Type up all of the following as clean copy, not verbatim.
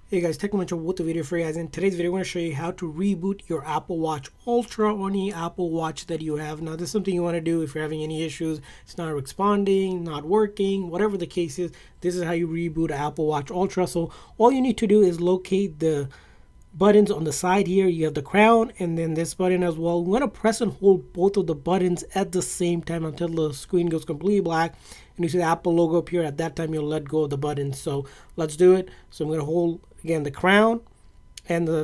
Hey guys, Technomentor with the video for you guys. In today's video, I'm going to show you how to reboot your Apple Watch Ultra or any Apple Watch that you have. Now, this is something you want to do if you're having any issues. It's not responding, not working, whatever the case is. This is how you reboot Apple Watch Ultra. So all you need to do is locate the buttons on the side here. You have the crown and then this button as well. I'm going to press and hold both of the buttons at the same time until the screen goes completely black and you see the Apple logo appear. At that time, you'll let go of the button. So let's do it. So I'm going to hold again the crown and the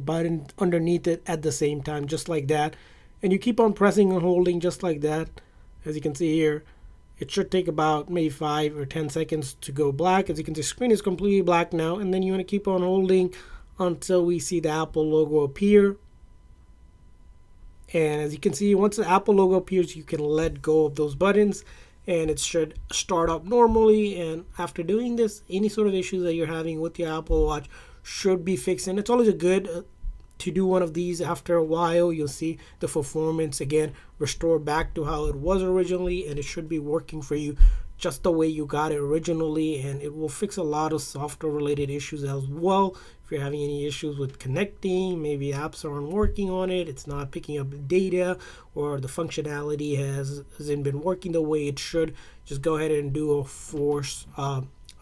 button underneath it at the same time, just like that. And you keep on pressing and holding just like that. As you can see here, it should take about maybe 5 or 10 seconds to go black. As you can see, the screen is completely black now. And then you want to keep on holding until we see the Apple logo appear. And as you can see, once the Apple logo appears, you can let go of those buttons and it should start up normally. And after doing this, any sort of issues that you're having with your Apple Watch should be fixed. And it's always a good to do one of these. After a while, you'll see the performance again restore back to how it was originally, and it should be working for you just the way you got it originally, and it will fix a lot of software related issues as well. If you're having any issues with connecting, maybe apps aren't working on it, it's not picking up data, or the functionality hasn't been working the way it should, just go ahead and do a force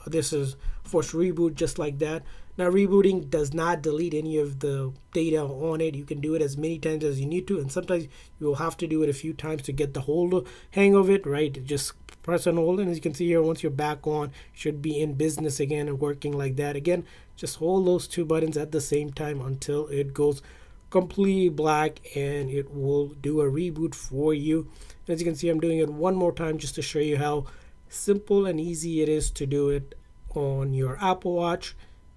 reboot just like that. Now, rebooting does not delete any of the data on it. You can do it as many times as you need to, and sometimes you will have to do it a few times to get the hang of it, right? Just press and hold, and as you can see here, once you're back on, you should be in business again and working like that. Again, just hold those two buttons at the same time until it goes completely black, and it will do a reboot for you. As you can see, I'm doing it one more time just to show you how simple and easy it is to do it on your Apple Watch.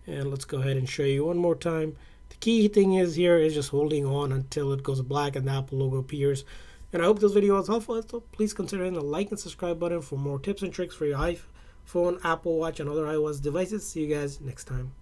And let's go ahead and show you one more time. The key thing is here is just holding on until it goes black and the Apple logo appears. And I hope this video was helpful. So please consider hitting the like and subscribe button for more tips and tricks for your iPhone, Apple Watch, and other iOS devices. See you guys next time.